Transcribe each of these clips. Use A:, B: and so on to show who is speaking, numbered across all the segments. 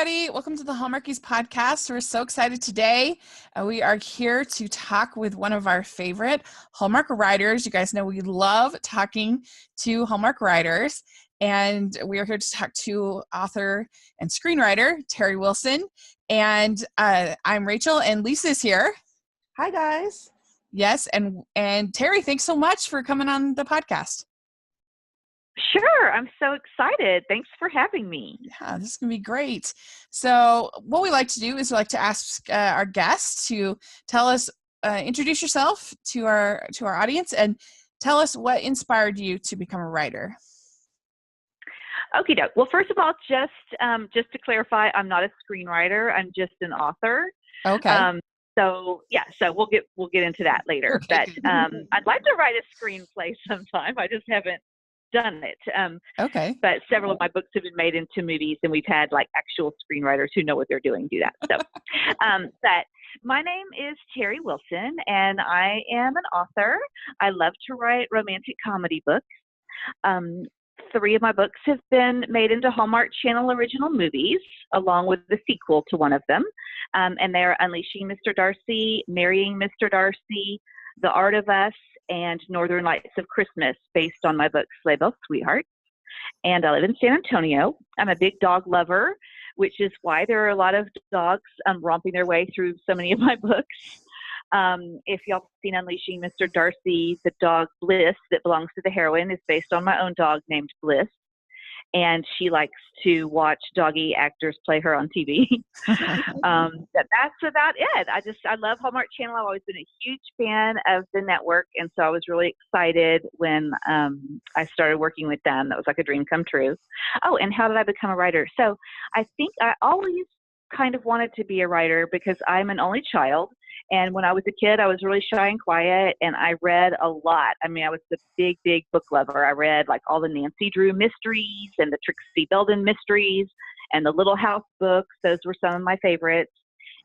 A: everybody. Welcome to the Hallmarkies podcast. We're so excited today. We are here to talk with one of our favorite Hallmark writers. You guys know we love talking to Hallmark writers, and we are here to talk to author and screenwriter Teri Wilson. And I'm Rachel, and Lisa's here.
B: Hi, guys.
A: Yes, and Teri, thanks so much for coming on the podcast.
C: Sure. I'm so excited. Thanks for having me.
A: Yeah, this is going to be great. So what we like to do is we like to ask our guests to tell us, introduce yourself to our audience and tell us what inspired you to become a writer.
C: Okay, doke. Well, first of all, just to clarify, I'm not a screenwriter. I'm just an author.
A: Okay.
C: So we'll get into that later.
A: Okay.
C: But I'd like to write a screenplay sometime. I just haven't done it.
A: Okay.
C: But several of my books have been made into movies, and we've had like actual screenwriters who know what they're doing do that. So, but my name is Teri Wilson, and I am an author. I love to write romantic comedy books. 3 of my books have been made into Hallmark Channel original movies, along with the sequel to one of them. And they are Unleashing Mr. Darcy, Marrying Mr. Darcy, The Art of Us, and Northern Lights of Christmas, based on my book, Sleigh Bell Sweetheart. And I live in San Antonio. I'm a big dog lover, which is why there are a lot of dogs romping their way through so many of my books. If y'all have seen Unleashing Mr. Darcy, the dog Bliss that belongs to the heroine is based on my own dog named Bliss. And she likes to watch doggy actors play her on TV. That's about it. I love Hallmark Channel. I've always been a huge fan of the network. And so I was really excited when I started working with them. That was like a dream come true. Oh, and how did I become a writer? So I think I always kind of wanted to be a writer because I'm an only child. And when I was a kid, I was really shy and quiet, and I read a lot. I mean, I was a big, big book lover. I read like all the Nancy Drew mysteries and the Trixie Belden mysteries and the Little House books. Those were some of my favorites.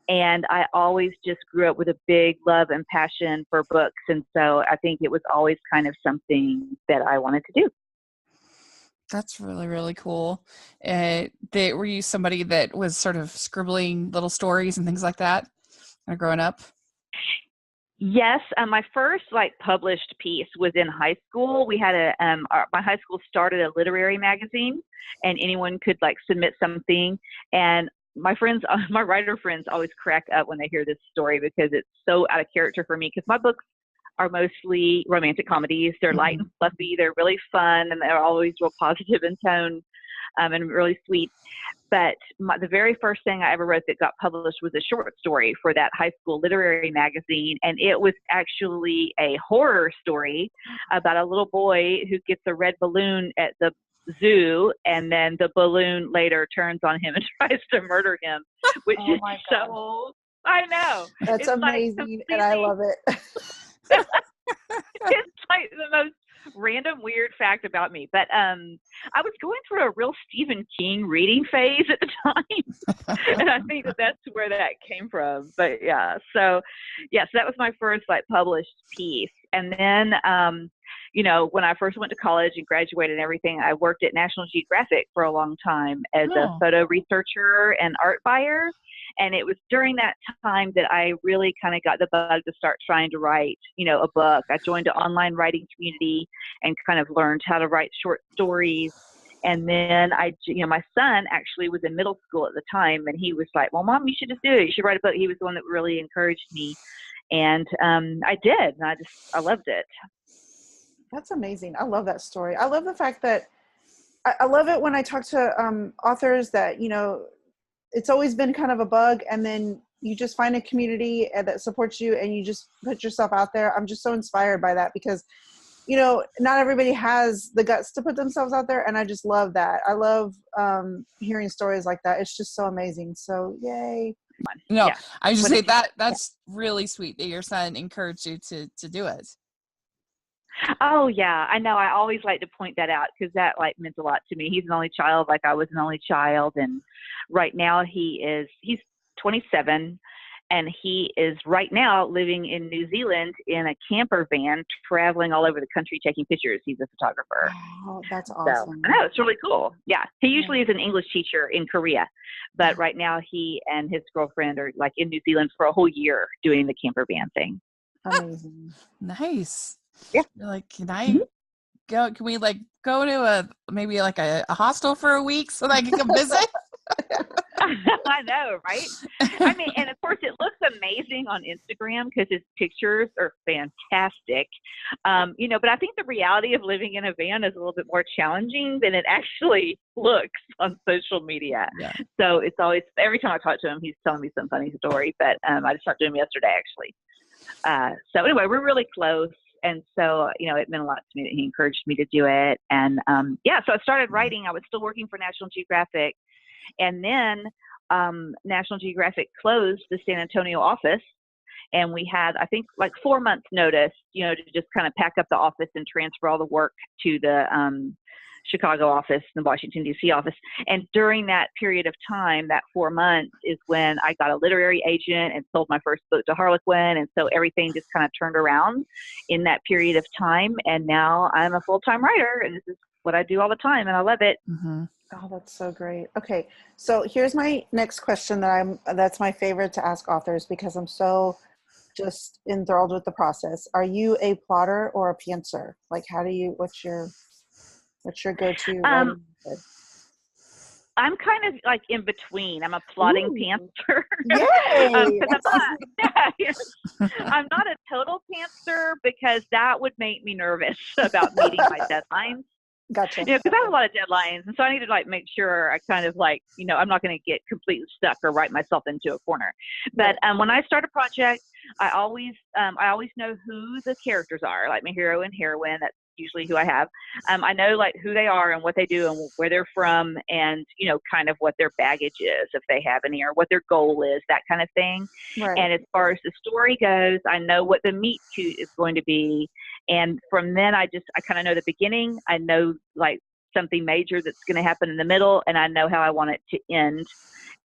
C: And I always just grew up with a big love and passion for books. And so I think it was always kind of something that I wanted to do.
A: That's really, really cool. Were you somebody that was sort of scribbling little stories and things like that growing up?
C: Yes, my first published piece was in high school. We had my high school started a literary magazine, and anyone could submit something. And my friends, my writer friends, always crack up when they hear this story because it's so out of character for me. Because my books are mostly romantic comedies. They're light and fluffy. They're really fun, and they're always real positive in tone, and really sweet. But the very first thing I ever wrote that got published was a short story for that high school literary magazine. And it was actually a horror story about a little boy who gets a red balloon at the zoo, and then the balloon later turns on him and tries to murder him, which is so, I know.
B: That's amazing, and I love it.
C: It's like the most random weird fact about me, but I was going through a real Stephen King reading phase at the time, and I think that's where that came from. But so that was my first published piece. And then when I first went to college and graduated and everything, I worked at National Geographic for a long time as a photo researcher and art buyer. And it was during that time that I really kind of got the bug to start trying to write, a book. I joined an online writing community and kind of learned how to write short stories. And then my son actually was in middle school at the time, and he was like, well, Mom, you should just do it. You should write a book. He was the one that really encouraged me. And I did. And I loved it.
B: That's amazing. I love that story. I love the fact that I love it when I talk to authors that, it's always been kind of a bug, and then you just find a community that supports you and you just put yourself out there. I'm just so inspired by that because, not everybody has the guts to put themselves out there. And I just love that. I love hearing stories like that. It's just so amazing. So yay.
A: No, I just say that's really sweet that your son encouraged you to do it.
C: Oh yeah, I know. I always like to point that out because that meant a lot to me. He's an only child, like I was an only child, and right now he's 27, And he is right now living in New Zealand in a camper van, traveling all over the country taking pictures. He's a photographer.
B: Oh, that's
C: So
B: awesome.
C: I know, it's really cool. Yeah. He usually is an English teacher in Korea, but right now he and his girlfriend are like in New Zealand for a whole year doing the camper van thing.
B: Amazing.
A: Nice.
C: Yeah.
A: You're like, can I go? Can we like go to maybe like a hostel for a week so that I can come visit?
C: I know, right? I mean, and of course it looks amazing on Instagram because his pictures are fantastic. But I think the reality of living in a van is a little bit more challenging than it actually looks on social media.
A: Yeah.
C: So it's always, every time I talk to him, he's telling me some funny story, but I just talked to him yesterday, actually. So anyway, we're really close. And so, it meant a lot to me that he encouraged me to do it. And so I started writing. I was still working for National Geographic. And then National Geographic closed the San Antonio office. And we had, I think, like 4 months notice, to just kind of pack up the office and transfer all the work to the Chicago office, the Washington, D.C. office. And during that period of time, that 4 months, is when I got a literary agent and sold my first book to Harlequin. And so everything just kind of turned around in that period of time. And now I'm a full-time writer, and this is what I do all the time, and I love it.
A: Mm-hmm.
B: Oh, that's so great. Okay, so here's my next question that's my favorite to ask authors because I'm so just enthralled with the process. Are you a plotter or a pantser? Like, what's your go-to writing method?
C: I'm kind of like in between. I'm a plotting pantser.
B: Yay!
C: I'm not a total pantser because that would make me nervous about meeting my deadlines.
B: Gotcha.
C: Because I have a lot of deadlines, and so I need to like make sure I kind of like, I'm not going to get completely stuck or write myself into a corner. But when I start a project, I always know who the characters are, like my hero and heroine. That's usually who I have. I know like who they are and what they do and where they're from, and kind of what their baggage is, if they have any, or what their goal is, that kind of thing.
B: Right.
C: And as far as the story goes, I know what the meet cute is going to be. And from then I kind of know the beginning. I know like something major that's going to happen in the middle, and I know how I want it to end.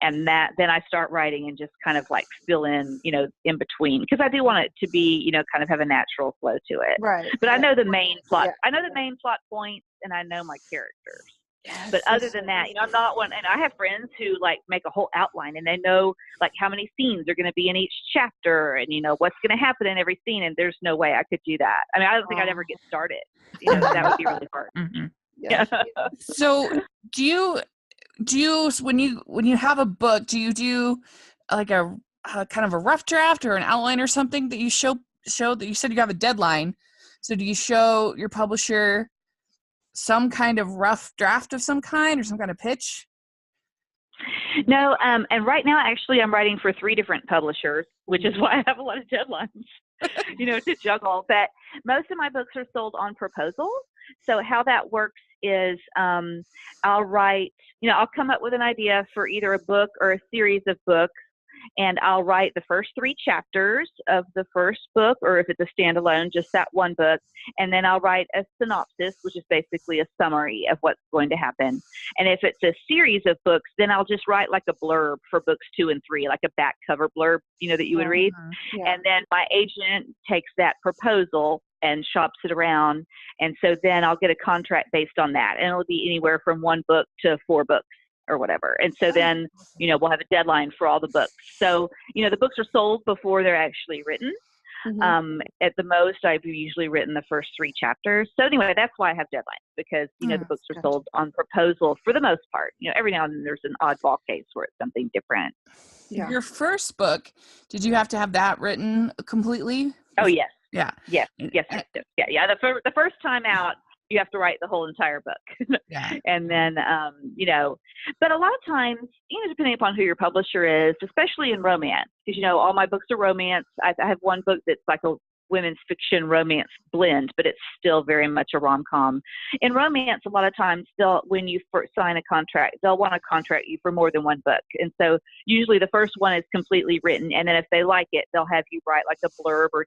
C: And then I start writing and just kind of like fill in, in between, because I do want it to be, kind of have a natural flow to it.
B: Right.
C: But I know the main plot.
B: Yeah.
C: I know the main plot points, and I know my characters.
B: Yes,
C: but other than that, I'm not one. And I have friends who like make a whole outline, and they know like how many scenes are going to be in each chapter, and what's going to happen in every scene. And there's no way I could do that. I mean, I don't think I'd ever get started. That would be really hard.
A: Mm-hmm.
B: Yeah.
A: So do you when you have a book, do you do like a kind of a rough draft or an outline or something that you show that you said you have a deadline? So do you show your publisher some kind of rough draft of some kind or some kind of pitch?
C: No, and right now, actually, I'm writing for 3 different publishers, which is why I have a lot of deadlines, to juggle. But most of my books are sold on proposal. So how that works is I'll write, I'll come up with an idea for either a book or a series of books, and I'll write the first 3 chapters of the first book, or if it's a standalone, just that one book. And then I'll write a synopsis, which is basically a summary of what's going to happen. And if it's a series of books, then I'll just write like a blurb for books 2 and 3, like a back cover blurb, that you would read.
B: Yeah.
C: And then my agent takes that proposal and shops it around. And so then I'll get a contract based on that. And it'll be anywhere from 1 book to 4 books or whatever. And so then, we'll have a deadline for all the books. So, the books are sold before they're actually written.
B: Mm-hmm.
C: At the most, I've usually written the first 3 chapters. So anyway, that's why I have deadlines, because, the books are sold on proposal for the most part. Every now and then there's an oddball case where it's something different.
B: Yeah.
A: Your first book, did you have to have that written completely?
C: Oh, yes.
A: Yeah.
C: Yes. Yeah. The first time out, you have to write the whole entire book.
A: Yeah.
C: And then, but a lot of times, depending upon who your publisher is, especially in romance, because, all my books are romance. I have one book that's like a women's fiction romance blend, but it's still very much a rom-com. In romance, a lot of times when you first sign a contract, they'll want to contract you for more than 1 book. And so usually the first one is completely written. And then if they like it, they'll have you write like a blurb or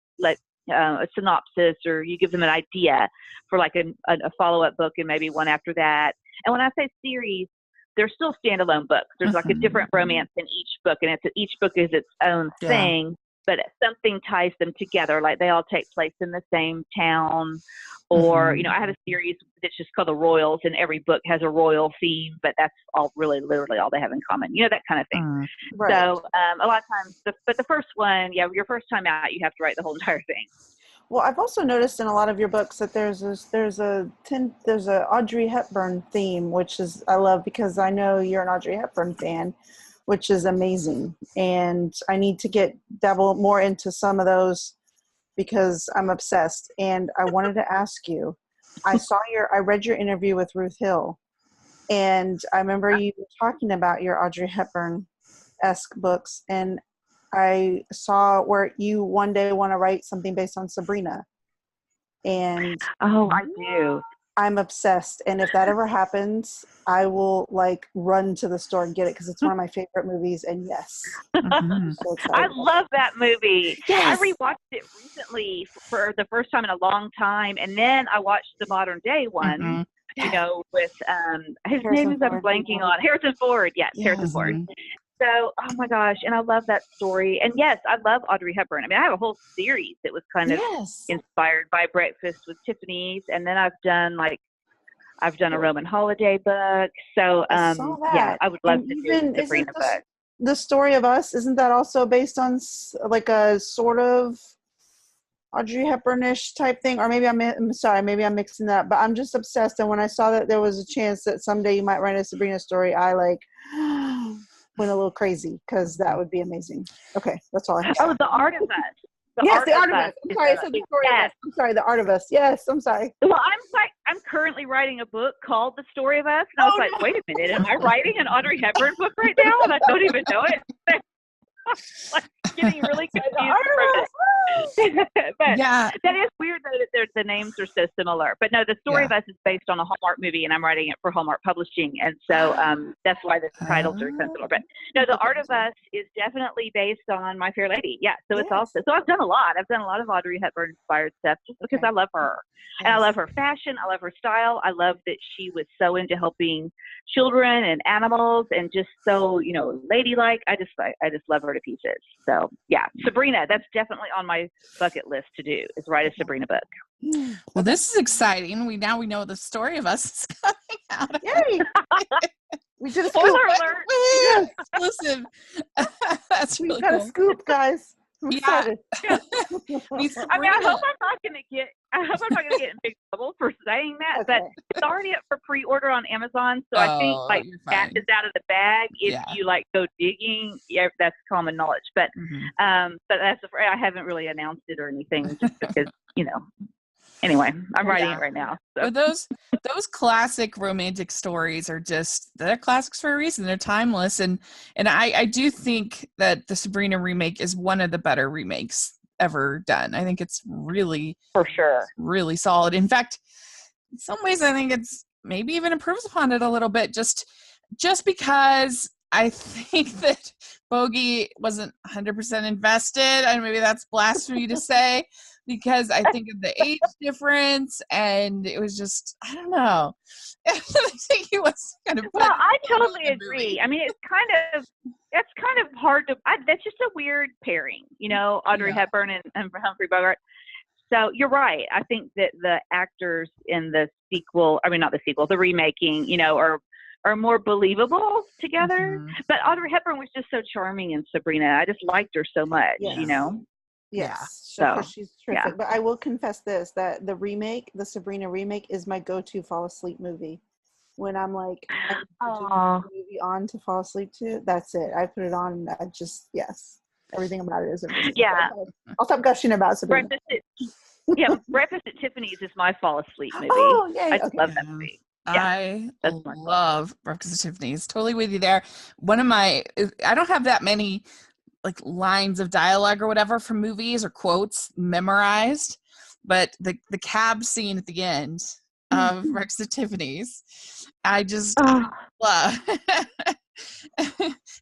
C: a synopsis, or you give them an idea for like a follow-up book and maybe one after that. And when I say series, they're still standalone books. There's like a different romance in each book, and each book is its own thing, but something ties them together. Like they all take place in the same town, or I have a series that's just called The Royals, and every book has a royal theme, but that's all really literally all they have in common. That kind of thing.
B: Right.
C: So a lot of times, but the first one, your first time out, you have to write the whole entire thing.
B: Well, I've also noticed in a lot of your books that there's a Audrey Hepburn theme, which is I love because I know you're an Audrey Hepburn fan, which is amazing. And I need to dabble more into some of those because I'm obsessed. And I wanted to ask you, I read your interview with Ruth Hill, and I remember you talking about your Audrey Hepburn-esque books, and I saw where you one day want to write something based on Sabrina. And
C: I do.
B: I'm obsessed. And if that ever happens, I will run to the store and get it because it's one of my favorite movies. And yes, I'm so excited.
C: I love that movie.
B: Yes.
C: I rewatched it recently for the first time in a long time. And then I watched the modern day one, with his name is I'm blanking on Harrison Ford. Yes, Harrison Ford. So, oh my gosh, and I love that story. And yes, I love Audrey Hepburn. I mean, I have a whole series that was kind of inspired by Breakfast with Tiffany's, and then I've done a Roman holiday book. So, I would love to do a Sabrina book.
B: The Story of Us, isn't that also based on a sort of Audrey Hepburn-ish type thing? Or maybe I'm sorry, maybe I'm mixing that up. But I'm just obsessed. And when I saw that there was a chance that someday you might write a Sabrina story, I went a little crazy because that would be amazing. Okay, that's all I have.
C: Oh, The Art of Us.
B: The Art of Us. I'm sorry, I said The Story of Us. I'm sorry, The Art of Us. Yes, I'm sorry.
C: Well, I'm currently writing a book called The Story of Us, and I was wait a minute, am I writing an Audrey Hepburn book right now, and I don't even know it? Getting really confused from it. But that is weird that the names are so similar. But no, The Story of Us is based on a Hallmark movie, and I'm writing it for Hallmark Publishing, and so that's why the titles are similar. But no, The Art of Us is definitely based on My Fair Lady. Yeah, so it's also I've done a lot. I've done a lot of Audrey Hepburn inspired stuff just because I love her. And I love her fashion. I love her style. I love that she was so into helping children and animals and just so, ladylike. I just love her to pieces. So yeah, Sabrina, that's definitely on my bucket list to do, is write a Sabrina book.
A: Well, this is exciting. We know the Story of Us is coming out.
B: Yay! We did a scoop.
C: Spoiler alert.
A: Yes, listen. That's really
B: got a scoop, guys. I'm excited.
C: I hope I'm not going to get in big trouble for saying that, but it's already up for pre-order on Amazon. So I think that is out of the bag. If you go digging, that's common knowledge. But but I haven't really announced it or anything just because Anyway, I'm writing it right now. So.
A: But those classic romantic stories they're classics for a reason. They're timeless, and I do think that the Sabrina remake is one of the better remakes ever done. I think it's really,
C: for sure,
A: really solid. In fact, in some ways, I think it's maybe even improves upon it a little bit, just because I think that Bogey wasn't 100% invested, and maybe that's blasphemy to say. Because I think of the age difference, and it was just, I don't know. I think he was kind of.
C: Well, I totally agree. I mean, it's kind of hard to. That's just a weird pairing, Audrey Hepburn and Humphrey Bogart. So you're right. I think that the actors in the sequel, not the sequel, the remaking, are more believable together. But Audrey Hepburn was just so charming in Sabrina. I just liked her so much,
B: Yes,
C: so
B: she's terrific. But I will confess that the Sabrina remake is my go-to fall asleep movie. When I'm I need a movie on to fall asleep to, that's it. I put it on and I just, everything about it is amazing.
C: Yeah.
B: I'll stop gushing about Sabrina.
C: Breakfast at Tiffany's is my fall asleep movie.
B: Oh, yay.
C: I just love that movie.
A: I love Breakfast at Tiffany's. Totally with you there. I don't have that many lines of dialogue or whatever from movies or quotes memorized, but the cab scene at the end of Breakfast at Tiffany's, I just love.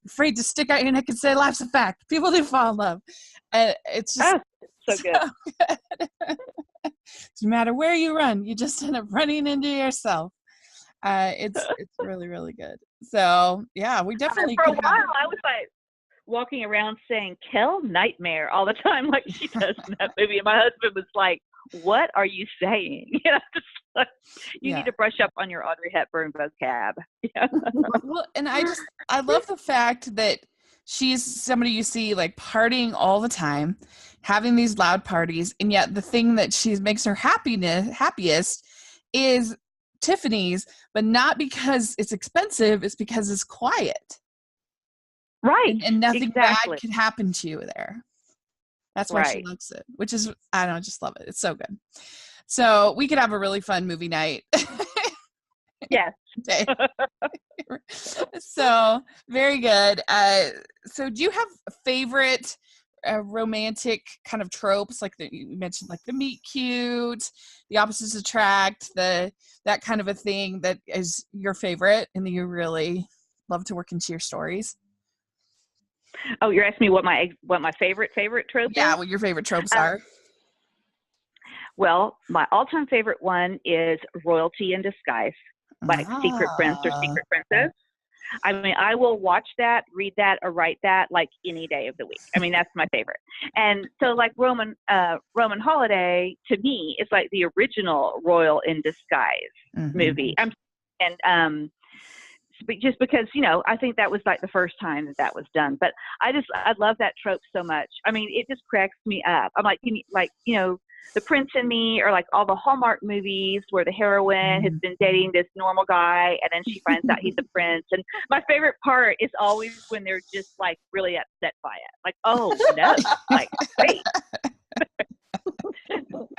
A: Afraid to stick out your neck and say life's a fact. People do fall in love, and it's just
C: so good.
A: No matter where you run, you just end up running into yourself. It's really, really good. So yeah, we definitely
C: for a
A: could
C: while,
A: have.
C: I was like walking around saying "Kel Nightmare" all the time, like she does in that movie. And my husband was like, "What are you saying?" You know, just like, you need to brush up on your Audrey Hepburn vocab. Yeah.
A: Well, and I love the fact that she's somebody you see like partying all the time, having these loud parties, and yet the thing that she makes her happiest is Tiffany's, but not because it's expensive, it's because it's quiet.
C: Right.
A: And nothing
C: exactly.
A: bad can happen to you there. That's why she likes it, which is, I don't know, just love it. It's so good. So we could have a really fun movie night.
C: Yes.
A: So very good. So do you have favorite romantic kind of tropes, like you mentioned, like the meet cute, the opposites attract, that kind of a thing that is your favorite and that you really love to work into your stories?
C: Oh, you're asking me what my favorite trope is?
A: Yeah, what your favorite tropes are.
C: Well, my all-time favorite one is royalty in disguise, like Secret Prince or Secret Princess. I mean, I will watch that, read that, or write that like any day of the week. I mean, that's my favorite. And so, like Roman Holiday, to me, is like the original Royal in Disguise movie. Just because, you know, I think that was like the first time that was done. But I love that trope so much. I mean, it just cracks me up. I'm like, you know, The Prince and Me, or like all the Hallmark movies where the heroine has been dating this normal guy and then she finds out he's a prince. And my favorite part is always when they're just like really upset by it. Like, oh no, like, wait.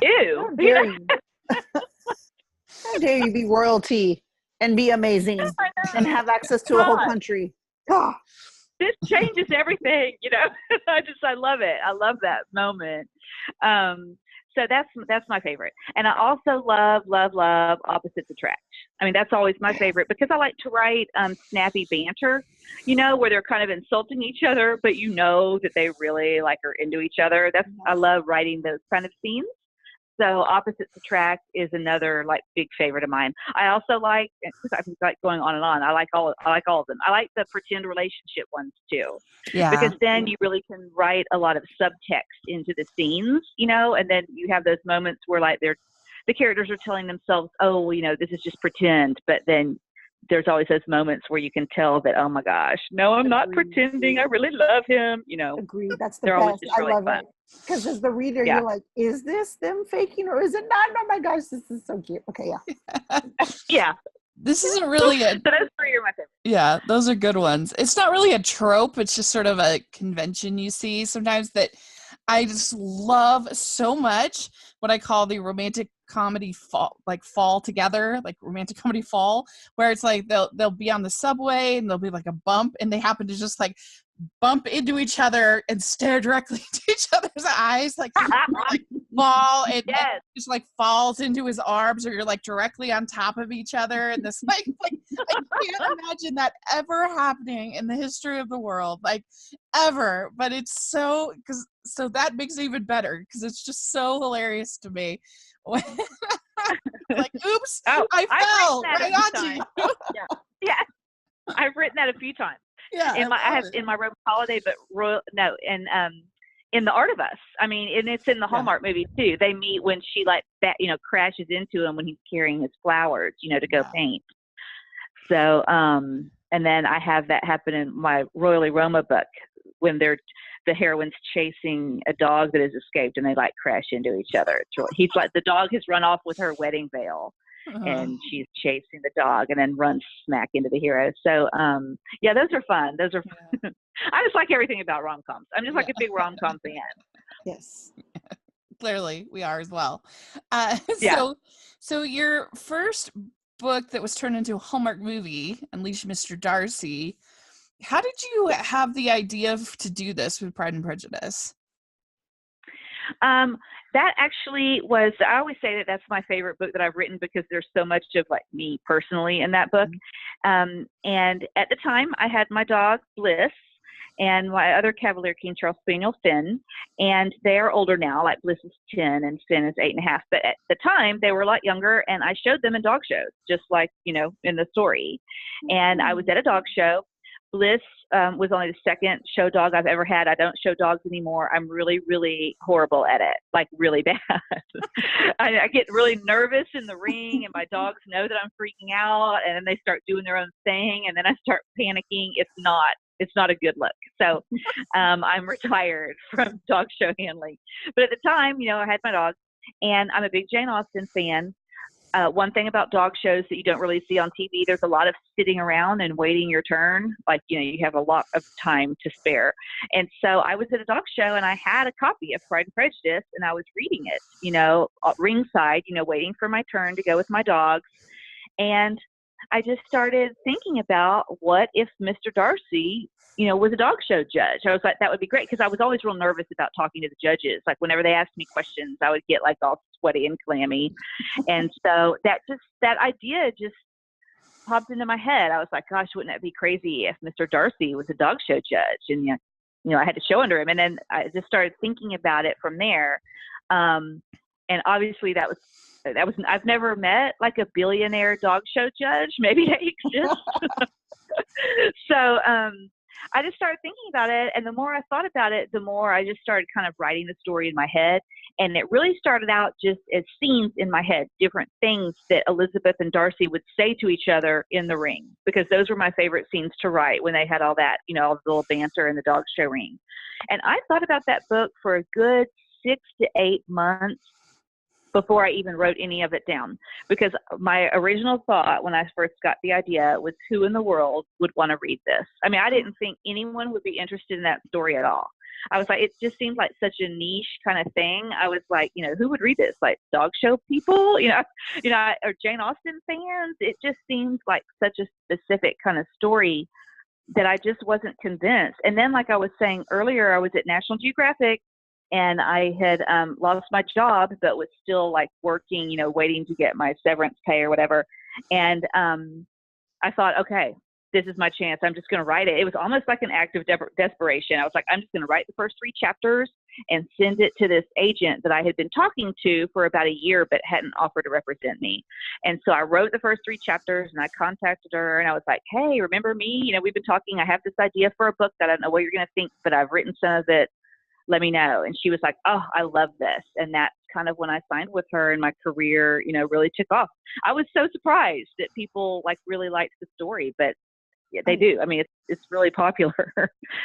C: Ew.
B: How dare you? How dare you be royalty and be amazing and have access to a whole country? Oh.
C: This changes everything, you know. I love it. I love that moment. So that's my favorite. And I also love opposites attract. I mean, that's always my favorite because I like to write snappy banter, you know, where they're kind of insulting each other, but you know that they really like are into each other. I love writing those kind of scenes. So opposites attract is another like big favorite of mine. I also like, I'm like going on and on. I like all of them. I like the pretend relationship ones too, because then you really can write a lot of subtext into the scenes, you know, and then you have those moments where like the characters are telling themselves, oh, you know, this is just pretend, but then there's always those moments where you can tell that, oh my gosh, no, I'm not pretending. I really love him. You know,
B: Agreed. That's the best. Really I love it. Because as the reader, you're like, is this them faking or is it not? Oh my gosh, this is so cute. Okay,
C: yeah.
A: This isn't really
C: so those three are my favorite.
A: Yeah, those are good ones. It's not really a trope. It's just sort of a convention you see sometimes that I just love so much. What I call the romantic comedy fall together, like romantic comedy fall, where it's like they'll be on the subway and there'll be like a bump and they happen to just like bump into each other and stare directly into each other's eyes, like, like fall and just like falls into his arms, or you're like directly on top of each other, and this like I can't imagine that ever happening in the history of the world, like ever. But it's so that makes it even better because it's just so hilarious to me. Like, oops, I fell right onto you.
C: Yeah, I've written that a few times.
A: Yeah,
C: I have in my Roman Holiday, but in The Art of Us. I mean, and it's in the Hallmark movie too. They meet when she like that, you know, crashes into him when he's carrying his flowers, you know, to go paint. So, and then I have that happen in my Royally Roma book when the heroine's chasing a dog that has escaped and they like crash into each other. He's like, the dog has run off with her wedding veil. And she's chasing the dog and then runs smack into the hero. So, those are fun. Those are fun. I just like everything about rom-coms. I'm just like a big rom-com fan.
B: Yes.
A: Clearly, we are as well. So your first book that was turned into a Hallmark movie, Unleash Mr. Darcy, how did you have the idea to do this with Pride and Prejudice?
C: That actually was, I always say that that's my favorite book that I've written because there's so much of like me personally in that book. And at the time I had my dog Bliss, and my other Cavalier King Charles Spaniel, Finn. And they're older now, like Bliss is 10 and Finn is 8.5. But at the time, they were a lot younger, and I showed them in dog shows, just like, you know, in the story. And I was at a dog show. Bliss was only the second show dog I've ever had. I don't show dogs anymore. I'm really, really horrible at it, like really bad. I get really nervous in the ring, and my dogs know that I'm freaking out, and then they start doing their own thing, and then I start panicking. It's not a good look. So I'm retired from dog show handling. But at the time, you know, I had my dogs, and I'm a big Jane Austen fan. One thing about dog shows that you don't really see on TV, there's a lot of sitting around and waiting your turn. Like, you know, you have a lot of time to spare. And so I was at a dog show, and I had a copy of Pride and Prejudice, and I was reading it, you know, ringside, you know, waiting for my turn to go with my dogs. And I just started thinking about, what if Mr. Darcy, you know, was a dog show judge? I was like, that would be great, because I was always real nervous about talking to the judges. Like, whenever they asked me questions, I would get like all sweaty and clammy. And so that idea just popped into my head. I was like, gosh, wouldn't that be crazy if Mr. Darcy was a dog show judge? And, you know, I had to show under him. And then I just started thinking about it from there. And obviously that was, I've never met like a billionaire dog show judge. Maybe they exist. So, I just started thinking about it, and the more I thought about it, the more I just started kind of writing the story in my head. And it really started out just as scenes in my head, different things that Elizabeth and Darcy would say to each other in the ring, because those were my favorite scenes to write, when they had all that, you know, all the little banter in the dog show ring. And I thought about that book for a good 6 to 8 months before I even wrote any of it down, because my original thought when I first got the idea was, who in the world would want to read this? I mean, I didn't think anyone would be interested in that story at all. I was like, it just seemed like such a niche kind of thing. I was like, you know, who would read this? Like dog show people, you know, or Jane Austen fans. It just seemed like such a specific kind of story that I just wasn't convinced. And then, like I was saying earlier, I was at National Geographic, and I had lost my job, but was still like working, you know, waiting to get my severance pay or whatever. And I thought, okay, this is my chance. I'm just going to write it. It was almost like an act of desperation. I was like, I'm just going to write the first 3 chapters and send it to this agent that I had been talking to for about a year, but hadn't offered to represent me. And so I wrote the first 3 chapters, and I contacted her, and I was like, hey, remember me? You know, we've been talking. I have this idea for a book that I don't know what you're going to think, but I've written some of it. Let me know. And she was like, oh, I love this. And that's kind of when I signed with her, and my career, you know, really took off. I was so surprised that people like really liked the story, but yeah, they do. I mean, it's really popular.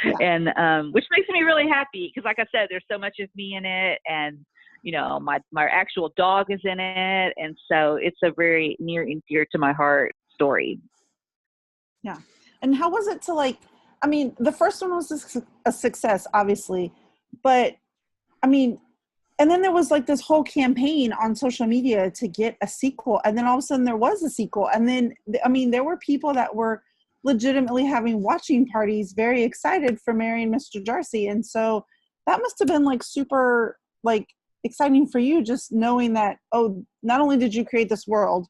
C: Yeah. And which makes me really happy, because like I said, there's so much of me in it, and you know, my actual dog is in it, and so it's a very near and dear to my heart story.
B: Yeah. And how was it to, like, I mean, the first one was a success, obviously, but I mean, and then there was like this whole campaign on social media to get a sequel, and then all of a sudden there was a sequel, and then I mean, there were people that were legitimately having watching parties, very excited for marrying Mr. Darcy. And so that must have been like super like exciting for you, just knowing that, oh, not only did you create this world,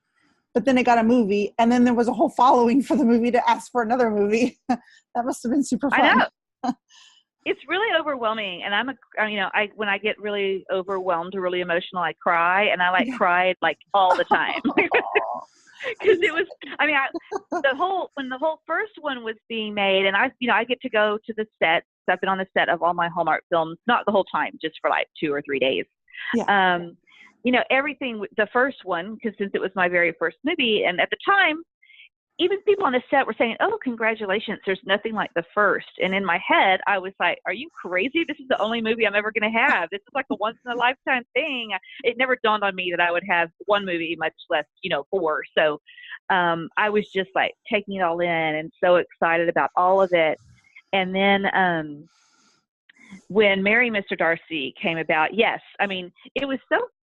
B: but then it got a movie, and then there was a whole following for the movie to ask for another movie. That must have been super fun.
C: I know. It's really overwhelming. And when I get really overwhelmed or really emotional, I cry, and I cried like all the time. Because it was, I mean, when the whole first one was being made, and I get to go to the set. So I've been on the set of all my Hallmark films, not the whole time, just for like 2 or 3 days. Yeah. Everything, the first one, because since it was my very first movie, and at the time, even people on the set were saying, oh, congratulations, there's nothing like the first. And in my head, I was like, are you crazy? This is the only movie I'm ever going to have. This is like a once-in-a-lifetime thing. It never dawned on me that I would have one movie, much less, 4. So I was just like taking it all in and so excited about all of it. And then when Marry Mr. Darcy came about, yes, I mean,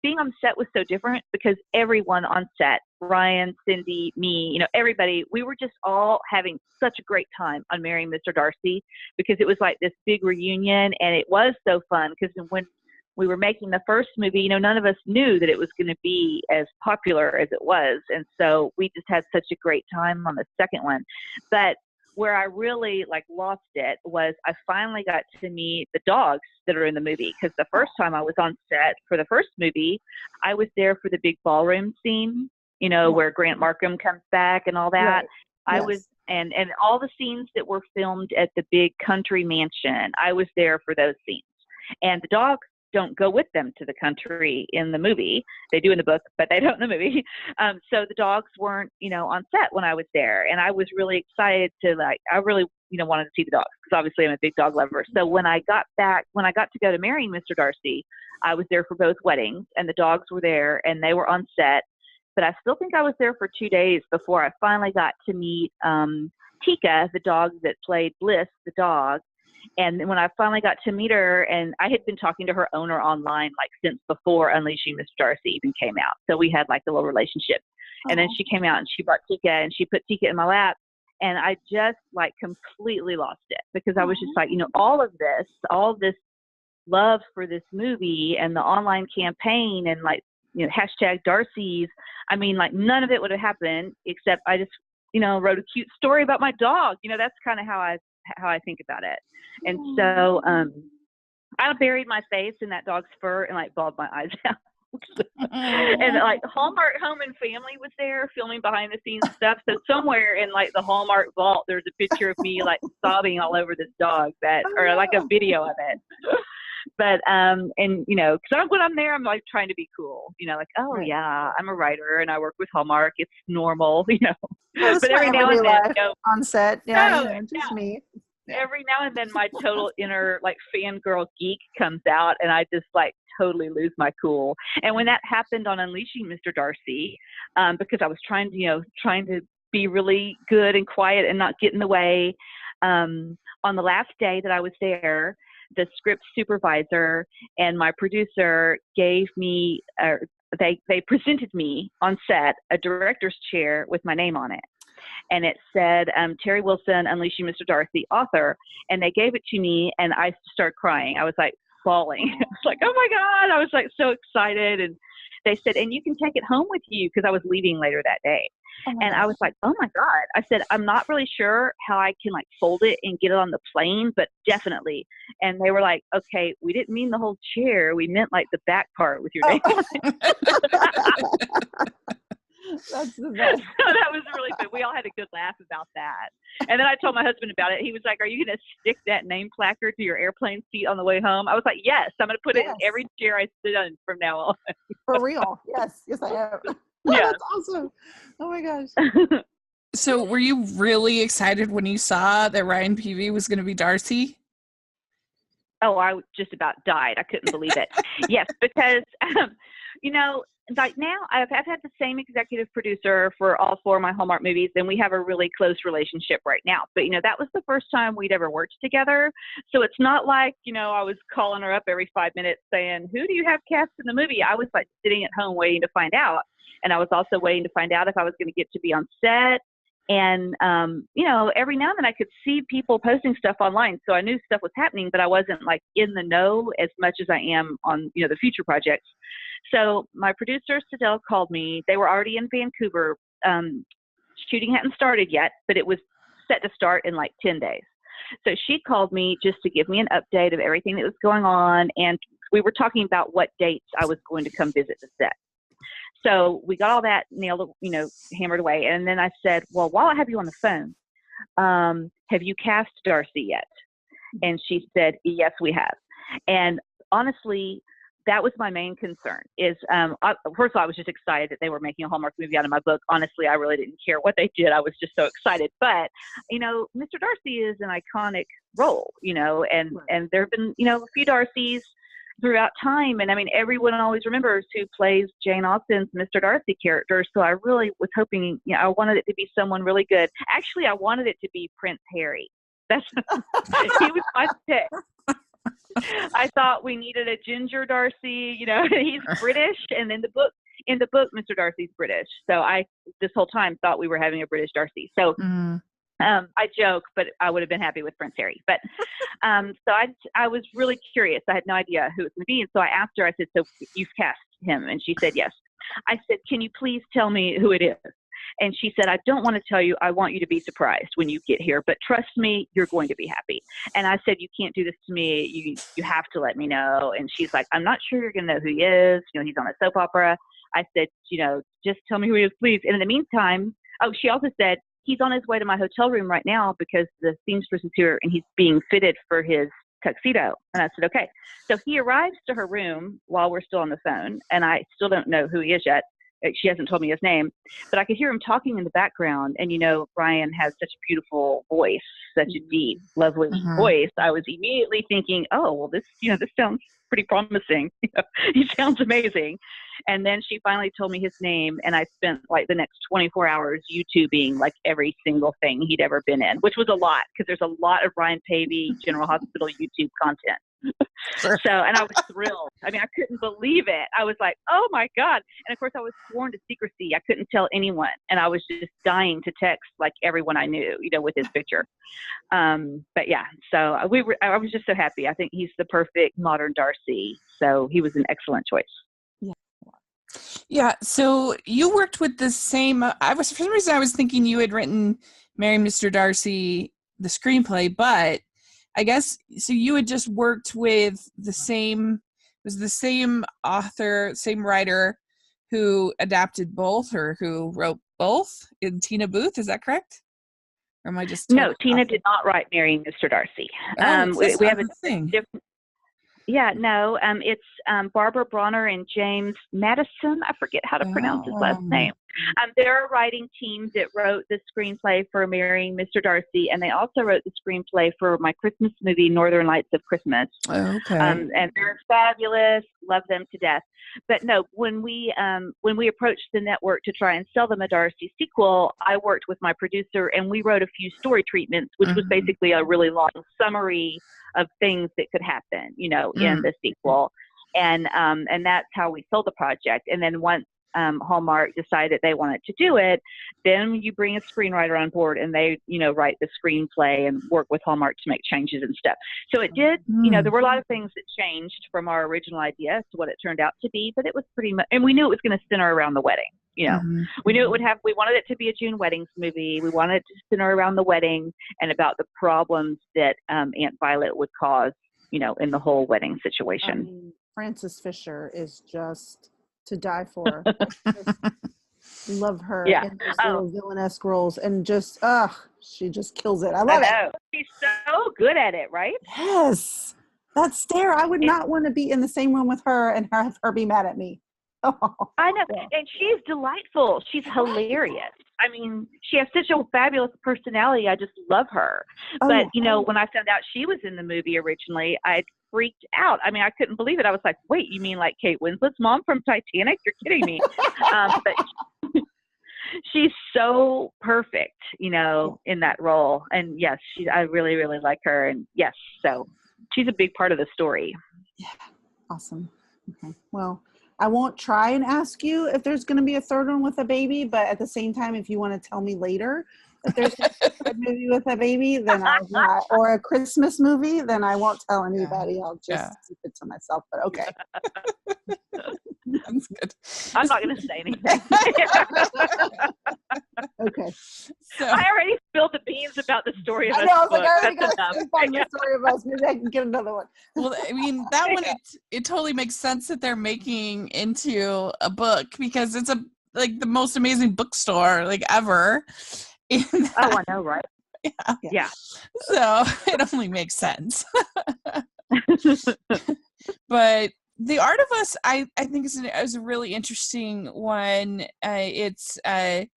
C: being on set was so different, because everyone on set, Ryan, Cindy, me, everybody, we were just all having such a great time on Marrying Mr. Darcy, because it was like this big reunion, and it was so fun, because when we were making the first movie, none of us knew that it was going to be as popular as it was. And so we just had such a great time on the second one. But where I really like lost it was I finally got to meet the dogs that are in the movie. Because the first time I was on set for the first movie, I was there for the big ballroom scene, you know, where Grant Markham comes back and all that.
B: Right.
C: I was, and all the scenes that were filmed at the big country mansion, I was there for those scenes. And the dogs don't go with them to the country in the movie. They do in the book, but they don't in the movie. So the dogs weren't, you know, on set when I was there. And I was really excited to I really, you know, wanted to see the dogs because obviously I'm a big dog lover. So when I got to go to marrying Mr. Darcy, I was there for both weddings and the dogs were there and they were on set. But I still think I was there for 2 days before I finally got to meet Tika, the dog that played Bliss, the dog. And when I finally got to meet her, and I had been talking to her owner online like since before Unleashing Mr. Darcy even came out. So we had like a little relationship. And then she came out and she brought Tika and she put Tika in my lap. And I just like completely lost it because I was just like, you know, all this love for this movie and the online campaign and like, you know, hashtag Darcy's. I mean, like none of it would have happened except I just, you know, wrote a cute story about my dog. You know, that's kind of how I think about it. And so I buried my face in that dog's fur and like bawled my eyes out. And like Hallmark Home and Family was there filming behind the scenes stuff. So somewhere in like the Hallmark vault, there's a picture of me like sobbing all over this dog or like a video of it. But, and you know, cause when I'm there, I'm like trying to be cool, you know, like, oh yeah, I'm a writer and I work with Hallmark. It's normal, you know, but every now and then, you know,
B: on set. Yeah. Just me.
C: Yeah. Every now and then my total inner like fangirl geek comes out and I just like totally lose my cool. And when that happened on Unleashing Mr. Darcy, because I was trying to be really good and quiet and not get in the way, on the last day that I was there, the script supervisor and my producer gave me, they presented me on set a director's chair with my name on it. And it said, Teri Wilson, Unleashing Mr. Darcy, author. And they gave it to me and I started crying. I was like bawling. I was like, oh my God. I was like so excited. And they said, and you can take it home with you because I was leaving later that day. And I was like, oh my God. I said, I'm not really sure how I can like fold it and get it on the plane, but definitely. And they were like, okay, we didn't mean the whole chair. We meant like the back part with your name on it.
B: That's the best.
C: So that was really good. We all had a good laugh about that. And then I told my husband about it. He was like, are you going to stick that name placard to your airplane seat on the way home? I was like, yes, I'm going to put it in every chair I sit on from now on.
B: For real. Yes, I am.
C: Yeah.
B: That's awesome. Oh my gosh.
A: So were you really excited when you saw that Ryan Peavy was going to be Darcy?
C: Oh, I just about died. I couldn't believe it. Yes, because, you know, like now I've had the same executive producer for all 4 of my Hallmark movies, and we have a really close relationship right now. But, you know, that was the first time we'd ever worked together. So it's not like, you know, I was calling her up every 5 minutes saying, who do you have cast in the movie? I was like sitting at home waiting to find out. And I was also waiting to find out if I was going to get to be on set. And, you know, every now and then I could see people posting stuff online. So I knew stuff was happening, but I wasn't like in the know as much as I am on, you know, the future projects. So my producer, Sidell, called me. They were already in Vancouver. Shooting hadn't started yet, but it was set to start in like 10 days. So she called me just to give me an update of everything that was going on. And we were talking about what dates I was going to come visit the set. So we got all that nailed, you know, hammered away. And then I said, well, while I have you on the phone, have you cast Darcy yet? And she said, yes, we have. And honestly, that was my main concern is, first of all, I was just excited that they were making a Hallmark movie out of my book. Honestly, I really didn't care what they did. I was just so excited. But, you know, Mr. Darcy is an iconic role, you know, and there have been, you know, a few Darcys throughout time. And I mean, everyone always remembers who plays Jane Austen's Mr. Darcy character. So I really was hoping, you know, I wanted it to be someone really good. Actually, I wanted it to be Prince Harry. That's he was my pick. I thought we needed a ginger Darcy, you know, he's British. And in the book, Mr. Darcy's British. So I, this whole time thought we were having a British Darcy. So I joke, but I would have been happy with Prince Harry. But so I was really curious. I had no idea who it was going to be. And so I asked her, I said, so you've cast him? And she said, yes. I said, can you please tell me who it is? And she said, I don't want to tell you, I want you to be surprised when you get here, but trust me, you're going to be happy. And I said, you can't do this to me. You have to let me know. And she's like, I'm not sure you're going to know who he is. He's on a soap opera. I said, just tell me who he is, please. And in the meantime, she also said, he's on his way to my hotel room right now because the seamstress is here and he's being fitted for his tuxedo. And I said, okay. So he arrives to her room while we're still on the phone, and I still don't know who he is yet. She hasn't told me his name, but I could hear him talking in the background. And, Brian has such a beautiful voice, such a deep, lovely voice. I was immediately thinking, oh, well, this sounds pretty promising. He sounds amazing. And then she finally told me his name, and I spent like the next 24 hours YouTubing like every single thing he'd ever been in, which was a lot because there's a lot of Brian Pavey General Hospital YouTube content.
A: Sure.
C: So, and I was thrilled. I mean, I couldn't believe it. I was like, oh my God. And of course I was sworn to secrecy. I couldn't tell anyone. And I was just dying to text like everyone I knew, with his picture. But yeah, so I was just so happy. I think he's the perfect modern Darcy. So he was an excellent choice.
A: Yeah. So you worked with the same, for some reason I was thinking you had written Mary Mr. Darcy, the screenplay, but I guess, so you had just worked with the same author, same writer who adapted both or who wrote both in Tina Booth. Is that correct? Or am I just
C: No, Tina did not write Marrying Mr. Darcy. We have a different. Yeah, no, it's Barbara Bronner and James Madison. I forget how to pronounce his last name. They're a writing team that wrote the screenplay for Marrying Mr. Darcy, and they also wrote the screenplay for my Christmas movie, Northern Lights of Christmas.
A: Okay.
C: And they're fabulous. Love them to death. But no, when we approached the network to try and sell them a Darcy sequel, I worked with my producer, and we wrote a few story treatments, which was basically a really long summary of things that could happen, in the sequel. And that's how we sold the project. And then once Hallmark decided they wanted to do it, then you bring a screenwriter on board and they, write the screenplay and work with Hallmark to make changes and stuff. So it did, there were a lot of things that changed from our original idea to what it turned out to be, but it was pretty much, and we knew it was going to center around the wedding. We knew we wanted it to be a June weddings movie. We wanted it to center around the wedding and about the problems that Aunt Violet would cause, in the whole wedding situation.
B: Frances Fisher is just to die for. Love her in those little villainous roles, and just she just kills it. I love it.
C: She's so good at it, right?
B: Yes, that stare. I would not want to be in the same room with her and have her be mad at me.
C: I know, and she's delightful. She's hilarious. I mean, she has such a fabulous personality. I just love her. But when I found out she was in the movie originally, I freaked out. I mean, I couldn't believe it. I was like, wait, you mean like Kate Winslet's mom from Titanic? You're kidding me. But she's so perfect, in that role. And yes, I really, really like her. And yes, so she's a big part of the story.
B: Yeah. Awesome. Okay. Well, I won't try and ask you if there's going to be a third one with a baby, but at the same time, if you want to tell me later that there's a movie with a baby, then I'll not, or a Christmas movie, then I won't tell anybody. I'll just keep it to myself. But okay.
A: That's good.
C: I'm not going to say anything.
B: Okay.
A: So,
C: I already spilled the beans about the story of
B: I know. I was
C: book.
B: like, I already
C: That's
B: got
C: enough.
B: the story of us. Maybe I can get another one.
A: well, I mean, that one, it totally makes sense that they're making into a book because it's the most amazing bookstore ever.
C: I know, right? Yeah.
A: So it only makes sense. But The Art of Us, I think is a really interesting one. I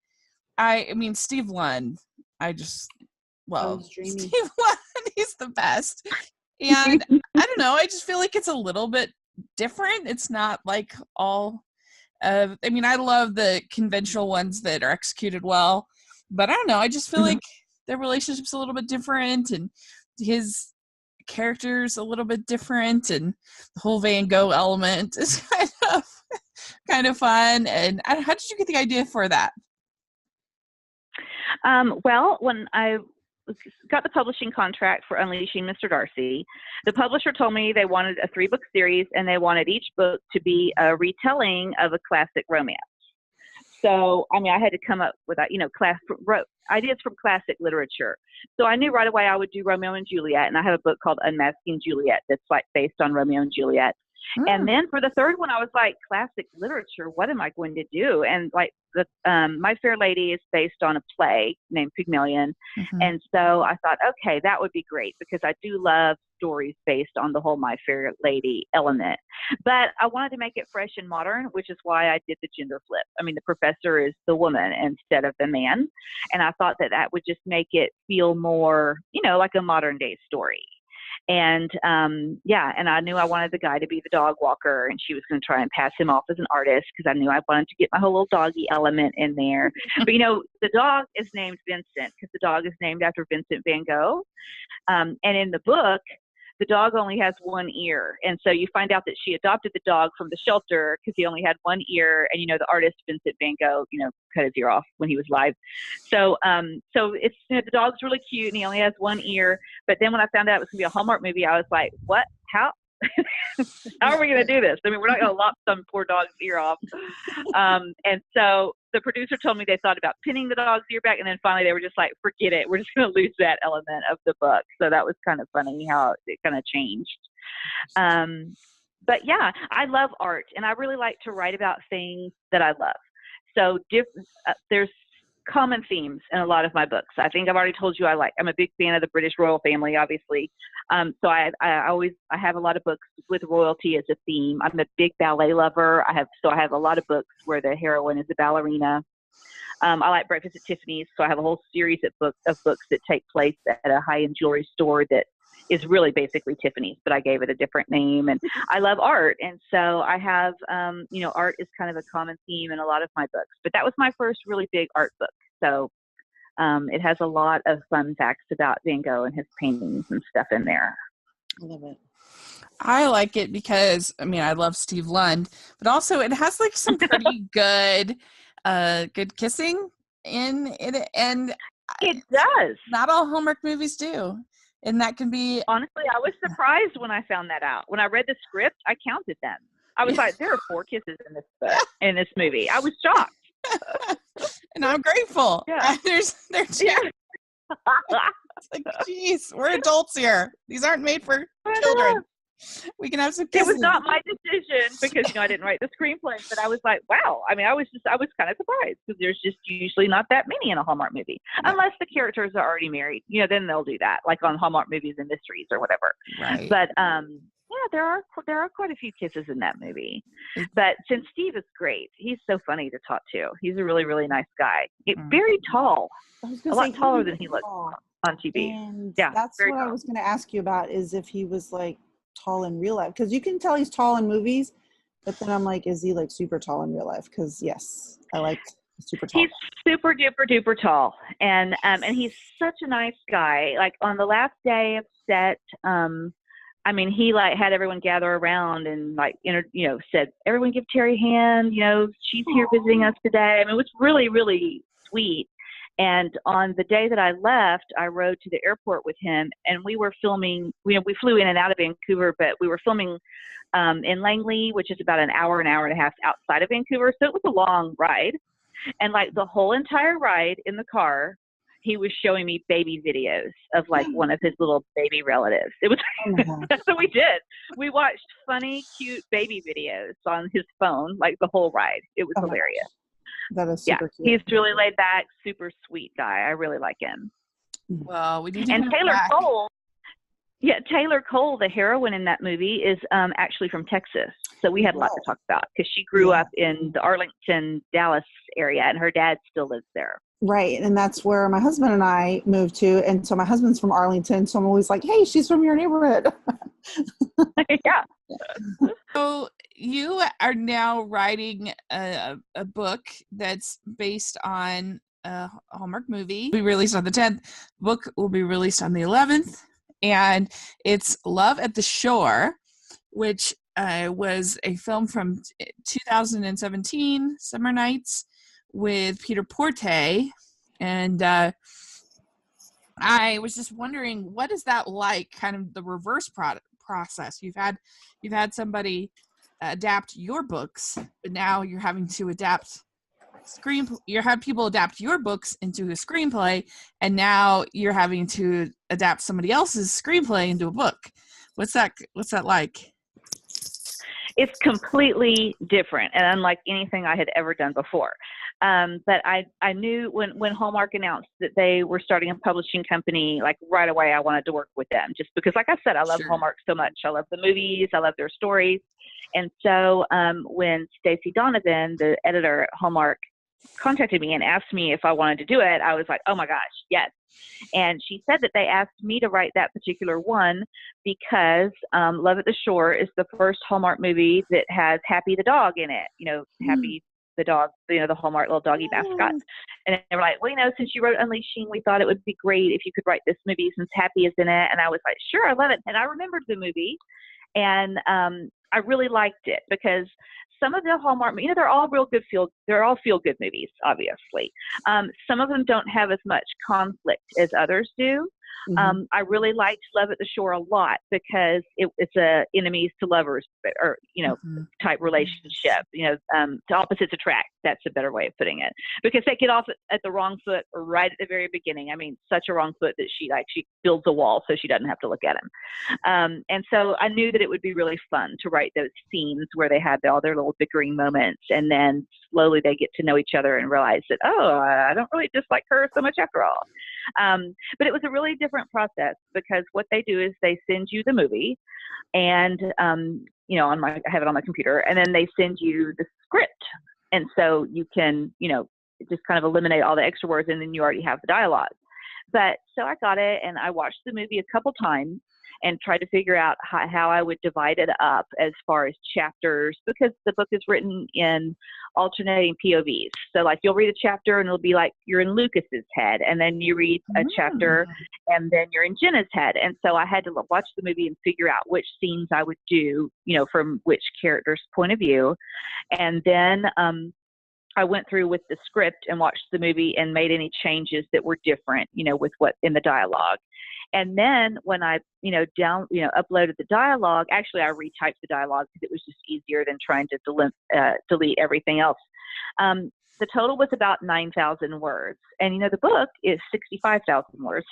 A: mean, Steve Lund, I just love Steve Lund. He's the best. And I don't know, I just feel like it's a little bit different. It's not like all I mean, I love the conventional ones that are executed well, but I don't know, I just feel like their relationship's a little bit different and his character's a little bit different, and the whole Van Gogh element is kind of fun. And how did you get the idea for that?
C: Well, when I got the publishing contract for Unleashing Mr. Darcy, the publisher told me they wanted a 3-book series and they wanted each book to be a retelling of a classic romance. so, I mean, I had to come up with, ideas from classic literature. So I knew right away I would do Romeo and Juliet, and I have a book called Unmasking Juliet that's like based on Romeo and Juliet. And then for the third one, I was like, classic literature, what am I going to do? And like My Fair Lady is based on a play named Pygmalion. And so I thought, okay, that would be great because I do love stories based on the whole My Fair Lady element. But I wanted to make it fresh and modern, which is why I did the gender flip. I mean, the professor is the woman instead of the man. And I thought that that would just make it feel more, like a modern day story. And and I knew I wanted the guy to be the dog walker, and she was going to try and pass him off as an artist because I knew I wanted to get my whole little doggy element in there. But the dog is named Vincent because the dog is named after Vincent van Gogh. And in the book, the dog only has one ear. And so you find out that she adopted the dog from the shelter because he only had one ear. And, the artist Vincent van Gogh, cut his ear off when he was live. So it's, the dog's really cute and he only has one ear. But then when I found out it was going to be a Hallmark movie, I was like, what? How? How are we going to do this? I mean, we're not going to lop some poor dog's ear off. And so the producer told me they thought about pinning the dog's ear back. And then finally they were just like, forget it. We're just going to lose that element of the book. So that was kind of funny how it kind of changed. But yeah, I love art and I really like to write about things that I love. So there's common themes in a lot of my books. I think I've already told you I'm a big fan of the British royal family, obviously. So I have a lot of books with royalty as a theme. I'm a big ballet lover. I have a lot of books where the heroine is a ballerina. I like Breakfast at Tiffany's, so I have a whole series of books that take place at a high-end jewelry store that is really basically Tiffany's, but I gave it a different name. And I love art. And so I have, art is kind of a common theme in a lot of my books. But that was my first really big art book. So it has a lot of fun facts about Van Gogh and his paintings and stuff in there.
B: I love it.
A: I like it because, I love Steve Lund, but also it has like some pretty good kissing in it. And
C: it does.
A: Not all Hallmark movies do. And that can be...
C: Honestly, I was surprised when I found that out. When I read the script, I counted them. I was like, there are 4 kisses in this movie. I was shocked.
A: And I'm grateful.
C: Yeah.
A: There's It's like, geez, we're adults here. These aren't made for children. We can have some kisses.
C: It was not my decision because I didn't write the screenplay, but I was like, wow. I mean, I was kind of surprised because there's just usually not that many in a Hallmark movie, unless the characters are already married. Then they'll do that, like on Hallmark Movies and Mysteries or whatever.
A: Right.
C: But there are quite a few kisses in that movie. But since Steve is great, he's so funny to talk to. He's a really, really nice guy. Very tall, a lot taller than he looks on TV.
B: And
C: yeah,
B: that's what I was going to ask you about, is if he was like tall in real life, because you can tell he's tall in movies, but then I'm like, is he like super tall in real life? Because yes, I like super tall.
C: He's super duper duper tall, and he's such a nice guy. Like on the last day of set, he like had everyone gather around and like said, everyone give Teri a hand. She's here visiting us today. It was really, really sweet. And on the day that I left, I rode to the airport with him, and we were filming. We flew in and out of Vancouver, but we were filming in Langley, which is about an hour and a half outside of Vancouver. So it was a long ride. And like the whole entire ride in the car, he was showing me baby videos of like one of his little baby relatives. It was that's what we did. We watched funny, cute baby videos on his phone, like the whole ride. It was hilarious.
B: That is super cute.
C: He's really laid back, super sweet guy. I really like him.
A: Well, we need to
C: and Taylor Cole. Yeah, Taylor Cole, the heroine in that movie, is actually from Texas. So we had a lot to talk about because she grew up in the Arlington, Dallas area, and her dad still lives there.
B: Right. And that's where my husband and I moved to. And so my husband's from Arlington. So I'm always like, hey, she's from your neighborhood.
C: Yeah.
A: So you are now writing a book that's based on a Hallmark movie. We released on the 10th. Book will be released on the 11th. And it's Love at the Shore, which was a film from 2017, Summer Nights, with Peter Porte. And I was just wondering, what is that like, kind of the reverse process? You've had somebody adapt your books, but now you're having to adapt you have people adapt your books into a screenplay, and now you're having to adapt somebody else's screenplay into a book. What's that like?
C: It's completely different and unlike anything I had ever done before. But I knew when Hallmark announced that they were starting a publishing company, like right away I wanted to work with them, just because, like I said, I love Hallmark so much. I love the movies, I love their stories. And so when Stacey Donovan, the editor at Hallmark, contacted me and asked me if I wanted to do it, I was like, oh my gosh, yes. And she said that they asked me to write that particular one because Love at the Shore is the first Hallmark movie that has Happy the dog in it. Happy the dog, the Hallmark little doggy mascot. And they were like, well, since you wrote Unleashing, we thought it would be great if you could write this movie since Happy is in it. And I was like, sure, I love it. And I remembered the movie, and I really liked it because some of the Hallmark, they're all they're all feel good movies, obviously. Some of them don't have as much conflict as others do. I really liked Love at the Shore a lot because it's a enemies to lovers or, type relationship, to opposites attract. That's a better way of putting it, because they get off at the wrong foot right at the very beginning. I mean, such a wrong foot that she builds a wall so she doesn't have to look at him. And so I knew that it would be really fun to write those scenes where they had all their little bickering moments, and then slowly they get to know each other and realize that, oh, I don't really dislike her so much after all. But it was a really different process because what they do is they send you the movie, and I have it on my computer, and then they send you the script, and so you can just kind of eliminate all the extra words, and then you already have the dialogue. But so I got it, and I watched the movie a couple times and tried to figure out how I would divide it up as far as chapters, because the book is written in alternating POVs. So like you'll read a chapter and it'll be like you're in Lucas's head, and then you read a chapter and then you're in Jenna's head. And so I had to watch the movie and figure out which scenes I would do, from which character's point of view. And then I went through with the script and watched the movie and made any changes that were different, with what in the dialogue. And then when I, uploaded the dialogue, actually I retyped the dialogue because it was just easier than trying to delete everything else. The total was about 9,000 words. And, the book is 65,000 words.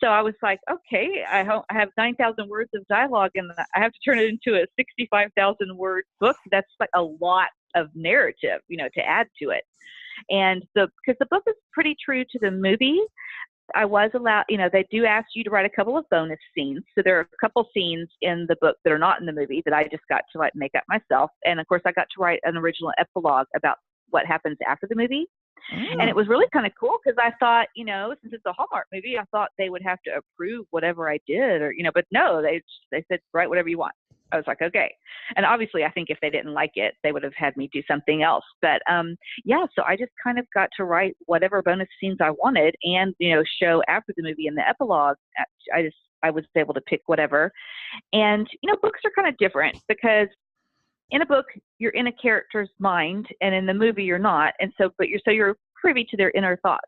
C: So I was like, okay, I have 9,000 words of dialogue and I have to turn it into a 65,000 word book. That's like a lot of narrative, to add to it. And because the book is pretty true to the movie, I was allowed, they do ask you to write a couple of bonus scenes. So there are a couple scenes in the book that are not in the movie that I just got to make up myself. And of course I got to write an original epilogue about what happens after the movie. And it was really kind of cool because I thought, since it's a Hallmark movie, I thought they would have to approve whatever I did but no, they said, write whatever you want. I was like, okay. And obviously I think if they didn't like it, they would have had me do something else. But so I just kind of got to write whatever bonus scenes I wanted and, show after the movie and the epilogue. I was able to pick whatever. And, books are kind of different because in a book, you're in a character's mind, and in the movie you're not. And so, you're privy to their inner thoughts.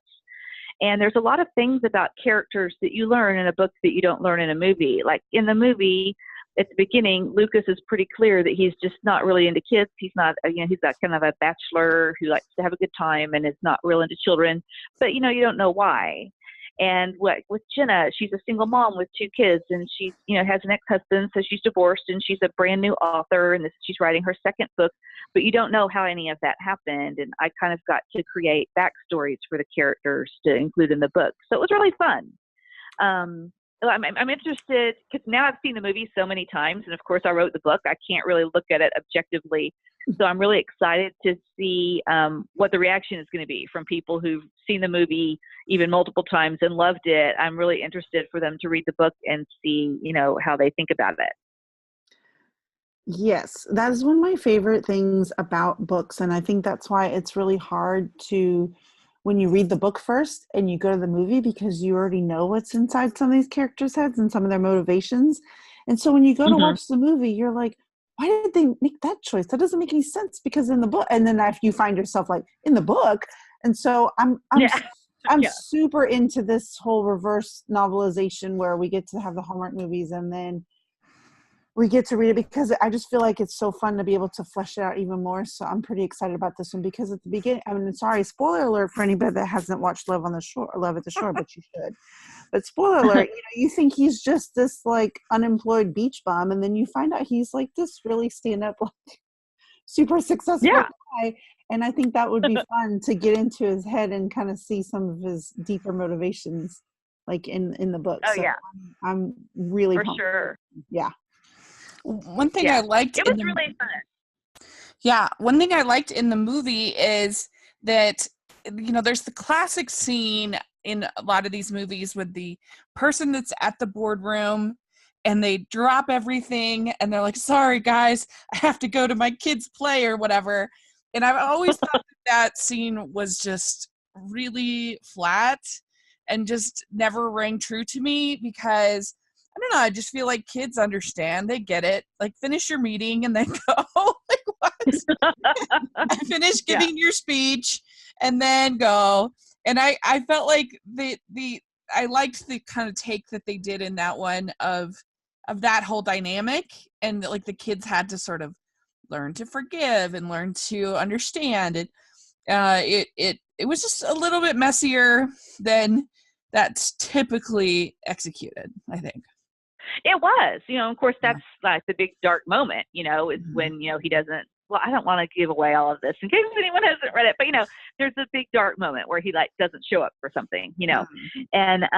C: And there's a lot of things about characters that you learn in a book that you don't learn in a movie. Like in the movie, at the beginning, Lucas is pretty clear that he's just not really into kids. He's not, he's that kind of a bachelor who likes to have a good time and is not real into children. But, you don't know why. And with Jenna, she's a single mom with 2 kids, and she, has an ex-husband, so she's divorced, and she's a brand new author, and she's writing her second book. But you don't know how any of that happened. And I kind of got to create backstories for the characters to include in the book. So it was really fun. I'm interested because now I've seen the movie so many times, and of course I wrote the book. I can't really look at it objectively, so I'm really excited to see what the reaction is going to be from people who've seen the movie even multiple times and loved it. I'm really interested for them to read the book and see, how they think about it.
B: Yes, that is one of my favorite things about books, and I think that's why it's really hard to, when you read the book first and you go to the movie, because you already know what's inside some of these characters' heads and some of their motivations. And so when you go to watch the movie, you're like, why did they make that choice? That doesn't make any sense because in the book, and then if you find yourself like in the book. And so I'm super into this whole reverse novelization where we get to have the Hallmark movies and then we get to read it, because I just feel like it's so fun to be able to flesh it out even more. So I'm pretty excited about this one, because at the beginning, I mean, sorry, spoiler alert for anybody that hasn't watched Love on the Shore, Love at the Shore, but you should. But spoiler alert, you think he's just this like unemployed beach bum, and then you find out he's like this really stand-up, like super successful guy. And I think that would be fun to get into his head and kind of see some of his deeper motivations, like in the book.
C: Oh,
B: so
C: yeah.
B: I'm really
C: For
B: pumped.
C: sure.
B: Yeah.
A: One thing I liked
C: it was really fun.
A: Yeah, one thing I liked in the movie is that, you know, there's the classic scene in a lot of these movies with the person that's at the boardroom and they drop everything and they're like, sorry guys, I have to go to my kids' play or whatever. And I've always thought that scene was just really flat and just never rang true to me, because I don't know, I just feel like kids understand, they get it. Like, finish your meeting and then go. Like, what? Finish giving your speech and then go. And I felt like I liked the kind of take that they did in that one of that whole dynamic, and like the kids had to sort of learn to forgive and learn to understand. And it was just a little bit messier than that's typically executed, I think.
C: It was, of course, that's like the big dark moment, is when, he doesn't, well, I don't want to give away all of this in case anyone hasn't read it, but, there's a big dark moment where he like doesn't show up for something, and,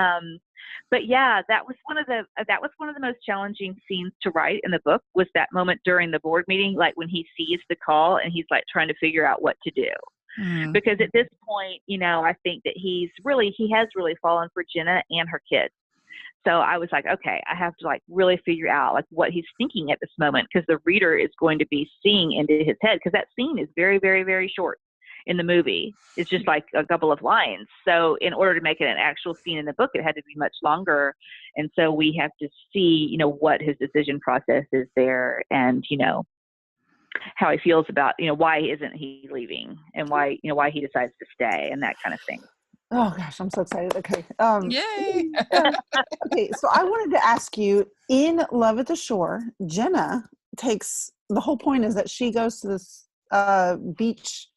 C: but yeah, that was one of the most challenging scenes to write in the book, was that moment during the board meeting, like when he sees the call and he's like trying to figure out what to do. Because at this point, I think that he has really fallen for Jenna and her kids. So I was like, okay, I have to like really figure out like what he's thinking at this moment, because the reader is going to be seeing into his head, because that scene is very, very, very short in the movie. It's just like a couple of lines. So in order to make it an actual scene in the book, it had to be much longer. And so we have to see, what his decision process is there, and, how he feels about, why isn't he leaving, and why he decides to stay, and that kind of thing.
B: Oh gosh, I'm so excited. Okay.
A: Yay.
B: Okay, so I wanted to ask you, in Love at the Shore, Jenna the whole point is that she goes to this beach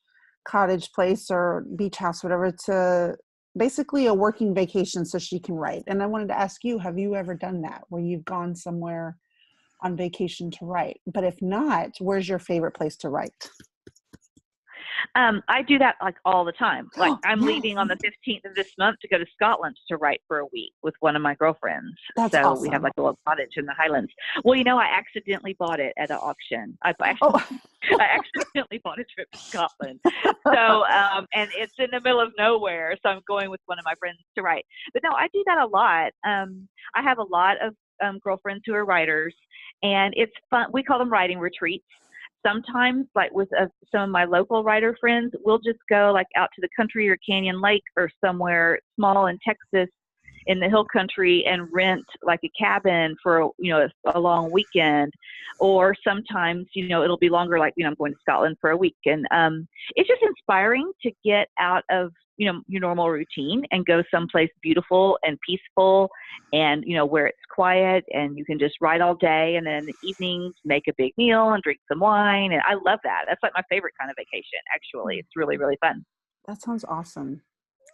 B: cottage place or beach house, whatever, to basically a working vacation so she can write. And I wanted to ask you, have you ever done that, where you've gone somewhere on vacation to write? But if not, where's your favorite place to write?
C: I do that like all the time. Like I'm leaving on the 15th of this month to go to Scotland to write for a week with one of my girlfriends.
B: That's
C: so
B: awesome.
C: We have like a little cottage in the Highlands. Well, I accidentally bought it at an auction. I accidentally bought a trip to Scotland. So, and it's in the middle of nowhere. So I'm going with one of my friends to write. But no, I do that a lot. I have a lot of girlfriends who are writers, and it's fun. We call them writing retreats. Sometimes, like with some of my local writer friends, we'll just go like out to the country or Canyon Lake or somewhere small in Texas in the hill country and rent like a cabin for, a long weekend. Or sometimes, it'll be longer, like, I'm going to Scotland for a week. And it's just inspiring to get out of, your normal routine and go someplace beautiful and peaceful and, where it's quiet and you can just write all day, and then in the evenings make a big meal and drink some wine. And I love that. That's like my favorite kind of vacation, actually. It's really, really fun.
B: That sounds awesome.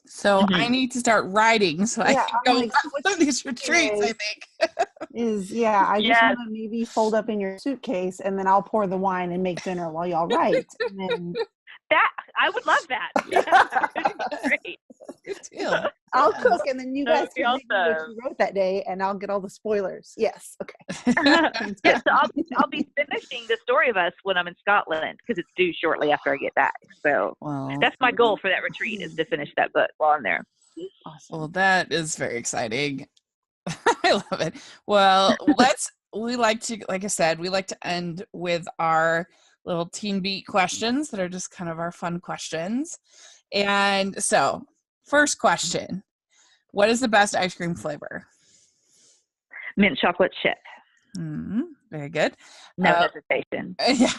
A: So I need to start writing so I can go
B: like,
A: on these retreats, I think.
B: I just want to maybe fold up in your suitcase, and then I'll pour the wine and make dinner while y'all write. And then
C: I would love that. Yeah, great.
A: Good deal.
B: I'll cook, and then you guys can
C: awesome.
B: what you wrote that day, and I'll get all the spoilers. Yes, okay.
C: Yeah, so I'll be finishing the story of us when I'm in Scotland, because it's due shortly after I get back. So that's my goal for that retreat, is to finish that book while I'm there.
A: Awesome. Well, that is very exciting. I love it. Well, like I said, we like to end with our little Teen Beat questions that are just kind of our fun questions. And so, first question, what is the best ice cream flavor?
C: Mint chocolate chip.
A: Very good.
C: No hesitation.
A: Yeah.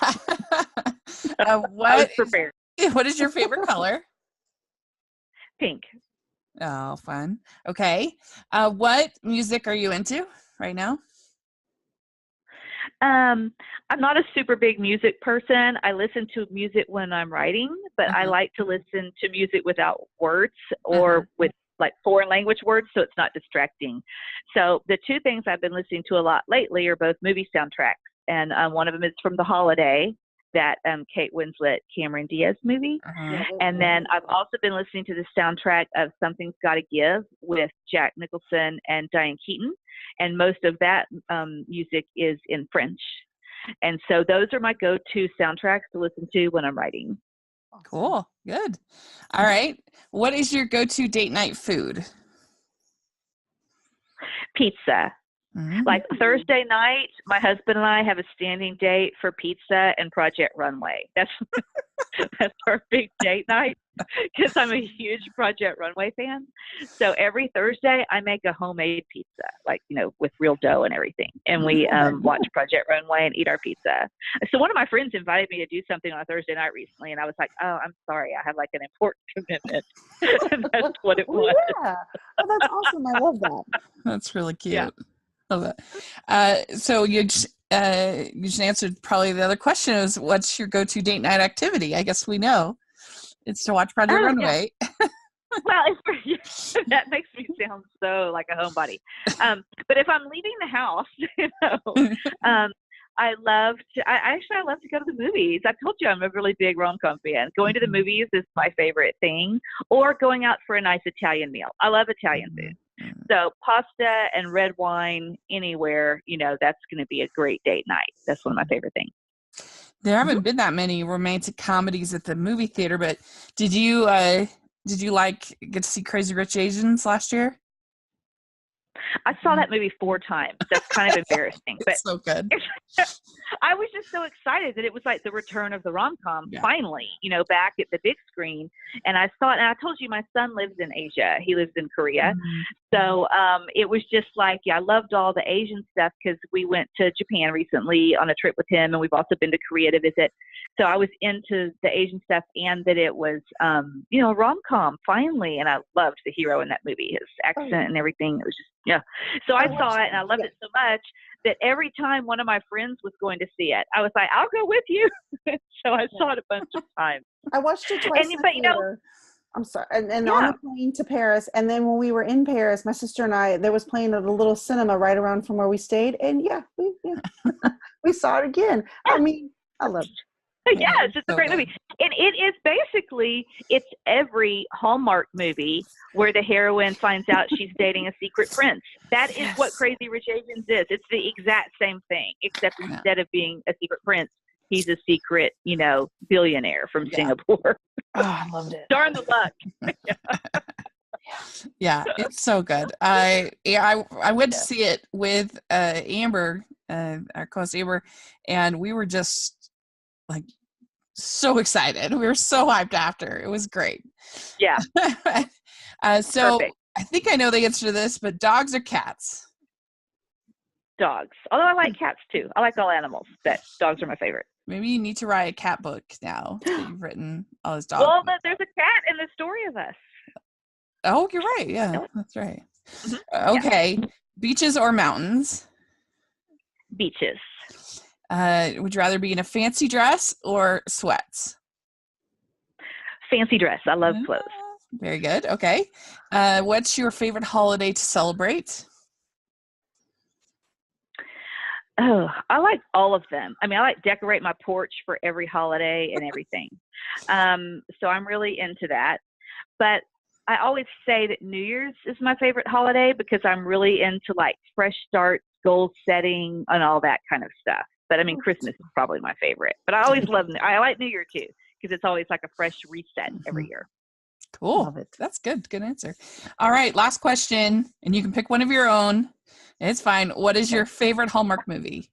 A: What is your favorite color?
C: Pink.
A: Oh, fun. Okay. What music are you into right now?
C: I'm not a super big music person. I listen to music when I'm writing, but I like to listen to music without words or with like foreign language words, so it's not distracting. So the two things I've been listening to a lot lately are both movie soundtracks, and one of them is from The Holiday, that Kate Winslet, Cameron Diaz movie. And then I've also been listening to the soundtrack of Something's Gotta Give with Jack Nicholson and Diane Keaton. And most of that music is in French. And so those are my go-to soundtracks to listen to when I'm writing.
A: Cool. Good. All right. What is your go-to date night food? Pizza.
C: Like Thursday night, my husband and I have a standing date for pizza and Project Runway. That's our big date night because I'm a huge Project Runway fan. So every Thursday, I make a homemade pizza, like, with real dough and everything. And we watch Project Runway and eat our pizza. So one of my friends invited me to do something on a Thursday night recently, and I was like, oh, I'm sorry. I have like an important commitment. And that's what it was.
B: Yeah. Oh, that's awesome. I love that.
A: That's really cute. Yeah. Love that. So you just answered probably the other question is, what's your go-to date night activity? I guess we know it's to watch Project Runway. Yeah.
C: Well, that makes me sound so like a homebody. But if I'm leaving the house, I love to go to the movies. I told you I'm a really big rom-com fan. Going to the movies is my favorite thing, or going out for a nice Italian meal. I love Italian food. So pasta and red wine anywhere, that's going to be a great date night. That's one of my favorite things.
A: There haven't been that many romantic comedies at the movie theater, but did you get to see Crazy Rich Asians last year?
C: I saw that movie 4 times. That's kind of embarrassing. But
A: so good.
C: I was just so excited that it was like the return of the rom-com finally, back at the big screen. And I saw it, and I told you my son lives in Asia. He lives in Korea. So it was just like, I loved all the Asian stuff because we went to Japan recently on a trip with him, and we've also been to Korea to visit. So I was into the Asian stuff, and that it was, a rom-com finally. And I loved the hero in that movie, his accent and everything. It was just, So I saw it, and I loved it so much that every time one of my friends was going to see it, I was like, I'll go with you. So I saw it a bunch of times.
B: I watched it twice. I'm sorry. And on the plane to Paris. And then when we were in Paris, my sister and I, there was playing at a little cinema right around from where we stayed. And we saw it again. I mean, I loved it.
C: Yeah, it's just a great movie. And it is basically, it's every Hallmark movie where the heroine finds out she's dating a secret prince. That is what Crazy Rich Asians is. It's the exact same thing, except instead of being a secret prince, he's a secret, billionaire from Singapore.
B: Oh, I loved it.
C: Darn the luck.
A: Yeah, it's so good. I went to see it with Amber, our co-host Amber, and we were just like so excited. We were so hyped after. It was great.
C: Yeah.
A: So
C: Perfect.
A: I think I know the answer to this, but dogs or cats?
C: Dogs. Although I like cats too. I like all animals, but dogs are my favorite.
A: Maybe you need to write a cat book now that you've written all those dogs.
C: Well, there's a cat in the story of us.
A: Oh, you're right. Yeah, that's right. Okay. Yeah. Beaches or mountains?
C: Beaches.
A: Would you rather be in a fancy dress or sweats?
C: Fancy dress. I love clothes.
A: Very good. Okay. What's your favorite holiday to celebrate?
C: Oh, I like all of them. I mean, I like decorate my porch for every holiday and everything. So I'm really into that. But I always say that New Year's is my favorite holiday because I'm really into like fresh start, goal setting, and all that kind of stuff. But I mean, Christmas is probably my favorite. But I always I like New Year too because it's always like a fresh reset every year.
A: Cool. Love it. That's good. Good answer. All right. Last question. And you can pick one of your own. It's fine. What is your favorite Hallmark movie?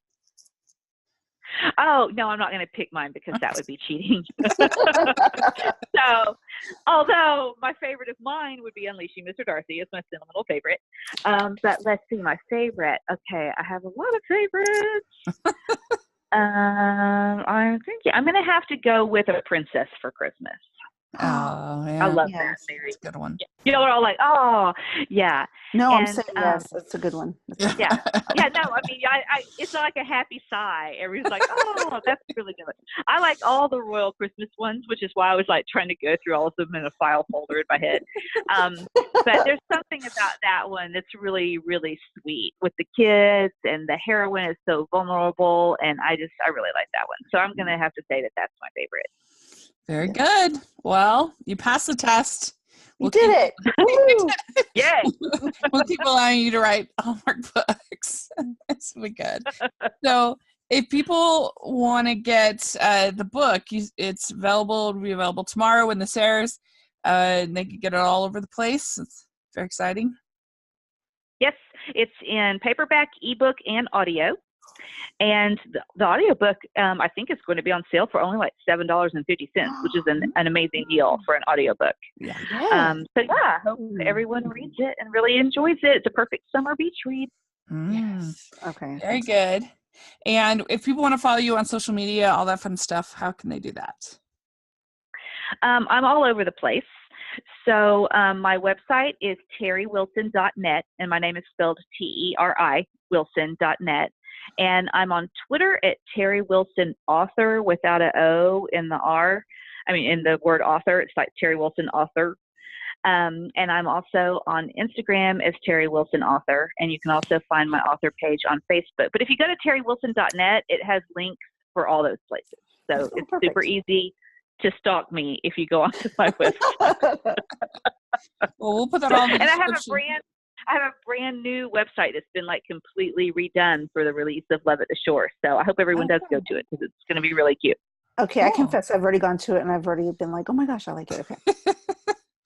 C: Oh, no, I'm not going to pick mine because that would be cheating. So, although my favorite of mine would be Unleashing Mr. Darcy. It's my sentimental favorite. But let's see, my favorite. Okay, I have a lot of favorites. I'm thinking I'm going to have to go with A Princess for Christmas.
A: Oh, yeah.
C: I love
B: Yes.
C: that, Mary.
A: It's a good one.
C: Y'all are all like, oh, yeah.
B: No, I'm
C: And,
B: saying yes. That's a good one.
A: Yeah.
C: yeah, no, I mean, it's like a happy sigh. Everyone's like, oh, that's really good. I like all the Royal Christmas ones, which is why I was like trying to go through all of them in a file folder in my head. But there's something about that one that's really, really sweet with the kids, and the heroine is so vulnerable, and I really like that one. So I'm going to have to say that that's my favorite.
A: Very good. Well, you passed the test.
B: You did it. Woo!
C: Yay!
A: We'll keep allowing you to write Hallmark books. This will be good. So if people want to get the book, it's available. It'll be available tomorrow in the Sayers. And they can get it all over the place. It's very exciting.
C: Yes, it's in paperback, ebook, and audio. And the audiobook, I think, is going to be on sale for only like $7.50, which is an amazing deal for an audiobook.
A: Yeah.
C: So yeah, I hope everyone reads it and really enjoys it. It's a perfect summer beach read.
B: Yes. Okay.
A: Very good. And if people want to follow you on social media, all that fun stuff, how can they do that?
C: I'm all over the place. So my website is teriwilson.net, and my name is spelled Teri Wilson.net. And I'm on Twitter at Teri Wilson Author without an O in the R. I mean, in the word author, it's like Teri Wilson Author. And I'm also on Instagram as Teri Wilson Author. And you can also find my author page on Facebook. But if you go to teriwilson.net, it has links for all those places. So it's
B: perfect.
C: super easy to stalk me if you go onto my website.
A: Well, we'll put that all in the
C: And
A: description.
C: I have a brand new website that's been like completely redone for the release of Love at the Shore. So I hope everyone does go to it because it's going to be really cute.
B: Okay, I confess I've already gone to it and I've already been like, oh my gosh, I like it. Okay.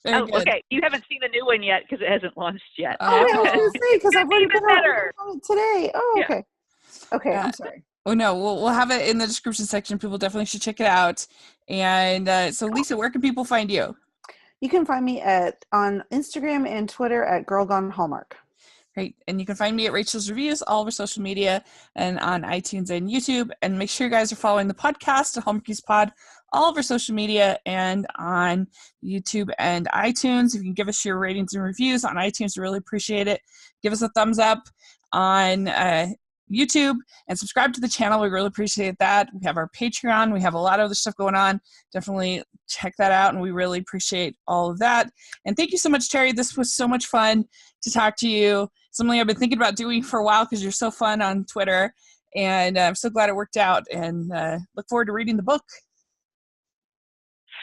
A: Very good.
C: Okay. You haven't seen the new one yet because it hasn't launched yet.
B: Oh, yeah, I was going to say, because I've already been
C: better
B: on it today. Oh,
C: Yeah.
B: okay. Okay, I'm sorry.
A: Oh no, we'll have it in the description section. People definitely should check it out. And so, Lisa, where can people find you?
B: You can find me on Instagram and Twitter at Girl Gone Hallmark.
A: Great. And you can find me at Rachel's Reviews, all over social media and on iTunes and YouTube. And make sure you guys are following the podcast, Hallmarkies Pod, all over social media and on YouTube and iTunes. If you can give us your ratings and reviews on iTunes, we really appreciate it. Give us a thumbs up on YouTube and subscribe to the channel. We really appreciate that. We have our Patreon. We have a lot of other stuff going on. Definitely check that out, and we really appreciate all of that. And thank you so much, Teri. This was so much fun to talk to you. Something I've been thinking about doing for a while because you're so fun on Twitter, and I'm so glad it worked out, and look forward to reading the book.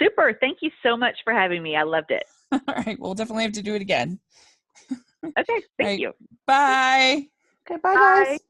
C: Super. Thank you so much for having me. I loved it.
A: All right. We'll definitely have to do it again.
C: Okay. Thank you.
A: Bye.
B: Okay, bye guys.